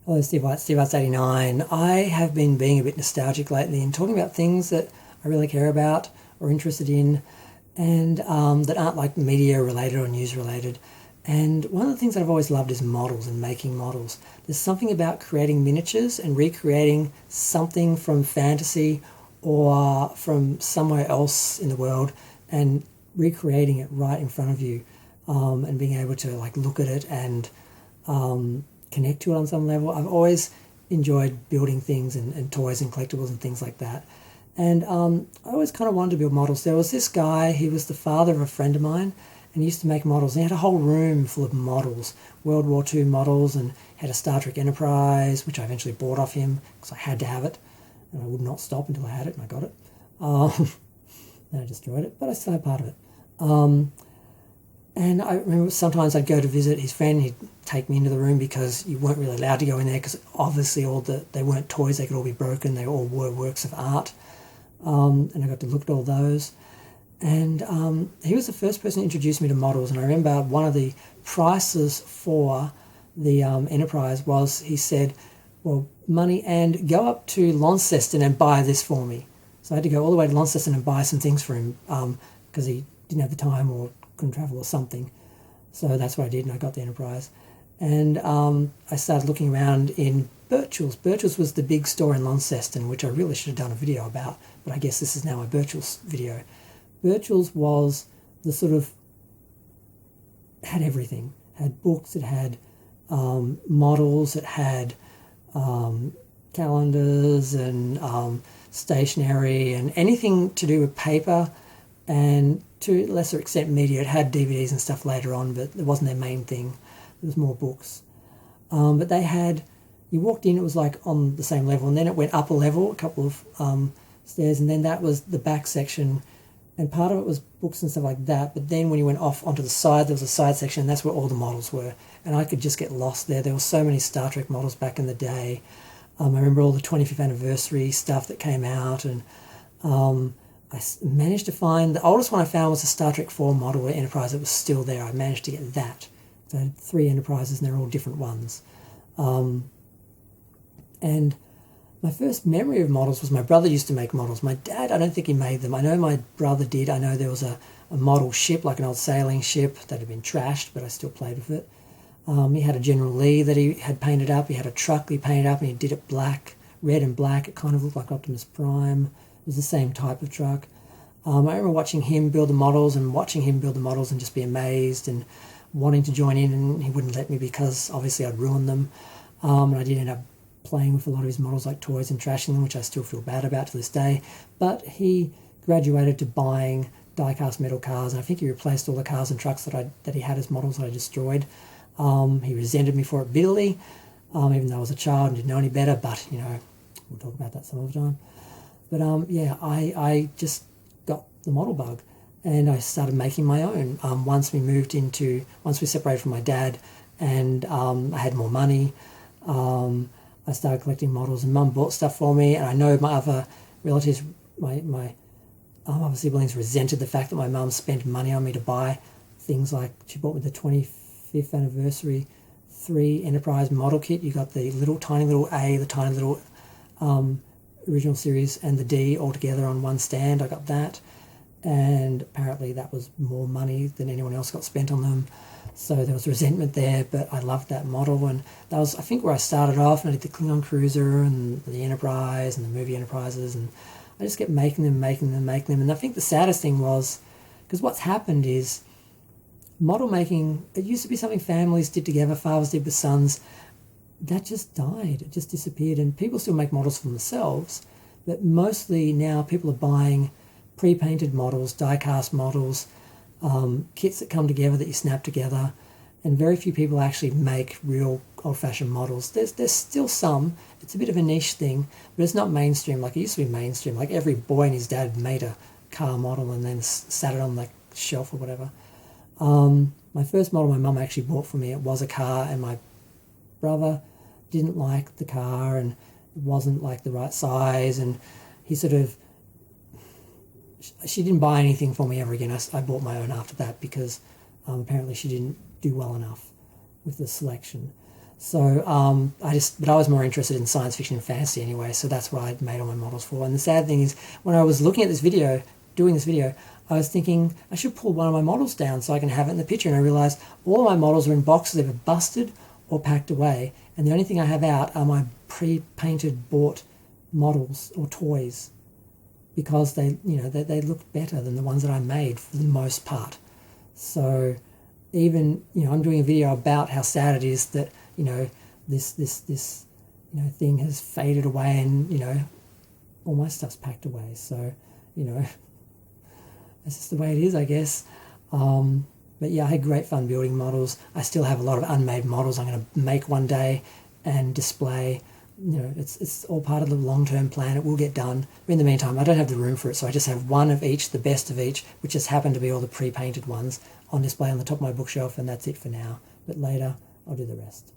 Hello, Steve White, Steve Arts 89. I have been being a bit nostalgic lately and talking about things that I really care about or interested in and that aren't like media related or news related. And one of the things that I've always loved is models and making models. There's something about creating miniatures and recreating something from fantasy or from somewhere else in the world and recreating it right in front of you, and being able to like look at it and connect to it on some level. I've always enjoyed building things and toys and collectibles and things like that. And I always kind of wanted to build models. There was this guy, he was the father of a friend of mine, and he used to make models. And he had a whole room full of models, World War II models, and had a Star Trek Enterprise, which I eventually bought off him because I had to have it. And I would not stop until I had it, and I got it. Then I destroyed it, but I still had part of it. And I remember sometimes I'd go to visit his friend. He'd take me into the room because you weren't really allowed to go in there because obviously they weren't toys. They could all be broken. They all were works of art. And I got to look at all those. And he was the first person to introduce me to models. And I remember one of the prices for the Enterprise was, he said, well, money, and go up to Launceston and buy this for me. So I had to go all the way to Launceston and buy some things for him because he didn't have the time or couldn't travel or something. So that's what I did, and I got the Enterprise. And I started looking around in Birchall's. Birchall's was the big store in Launceston, which I really should have done a video about, but I guess this is now my Birchall's video. Birchall's was the sort of, had everything. It had books, it had models, it had calendars and stationery and anything to do with paper, and to a lesser extent media. It had DVDs and stuff later on, but it wasn't their main thing. There was more books. But they had, you walked in, it was like on the same level, and then it went up a level, a couple of stairs, and then that was the back section, and part of it was books and stuff like that. But then when you went off onto the side, there was a side section, and that's where all the models were. And I could just get lost there. There were so many Star Trek models back in the day. I remember all the 25th anniversary stuff that came out, and I managed to find, the oldest one I found was a Star Trek 4 model Enterprise that was still there. I managed to get that. So I had 3 Enterprises, and they're all different ones. And my first memory of models was my brother used to make models. My dad, I don't think he made them. I know my brother did. I know there was a model ship, like an old sailing ship that had been trashed, but I still played with it. He had a General Lee that he had painted up. He had a truck he painted up, and he did it black, red and black. It kind of looked like Optimus Prime. It was the same type of truck. I remember watching him build the models and just be amazed and wanting to join in, and he wouldn't let me because obviously I'd ruin them. And I did end up playing with a lot of his models like toys and trashing them, which I still feel bad about to this day. But he graduated to buying die-cast metal cars, and I think he replaced all the cars and trucks that he had as models that I destroyed. He resented me for it bitterly, even though I was a child and didn't know any better, but, you know, we'll talk about that some other time. But yeah, I just got the model bug, and I started making my own. Once we separated from my dad, and I had more money, I started collecting models, and Mum bought stuff for me. And I know my other relatives, my other siblings, resented the fact that my mum spent money on me to buy things like, she bought me the 25th anniversary 3 Enterprise model kit. You got the tiny little A, the tiny little original series, and the D all together on one stand. I got that, and apparently that was more money than anyone else got spent on them, so there was resentment there. But I loved that model, and that was, I think, where I started off. And I did the Klingon Cruiser and the Enterprise and the movie Enterprises, and I just kept making them. And I think the saddest thing was, because what's happened is model making, it used to be something families did together, fathers did with sons. That just died. It just disappeared. And people still make models for themselves, but mostly now people are buying pre-painted models, die-cast models, kits that come together that you snap together, and very few people actually make real old-fashioned models. There's still some. It's a bit of a niche thing, but it's not mainstream like it used to be mainstream. Like every boy and his dad made a car model and then sat it on the shelf or whatever. My first model my mum actually bought for me, it was a car, and my brother didn't like the car, and it wasn't like the right size, and he sort of, she didn't buy anything for me ever again. I bought my own after that because apparently she didn't do well enough with the selection. So but I was more interested in science fiction and fantasy anyway, so that's what I made all my models for. And the sad thing is, when I was looking at this video, doing this video, I was thinking I should pull one of my models down so I can have it in the picture, and I realised all of my models are in boxes either busted or packed away, and the only thing I have out are my pre-painted bought models or toys, because they look better than the ones that I made for the most part. So even, I'm doing a video about how sad it is that, this thing has faded away, and, all my stuff's packed away. So, that's just the way it is, I guess. But yeah, I had great fun building models. I still have a lot of unmade models I'm going to make one day and display. It's all part of the long-term plan. It will get done. But in the meantime, I don't have the room for it, so I just have one of each, the best of each, which just happen to be all the pre-painted ones on display on the top of my bookshelf, and that's it for now. But later, I'll do the rest.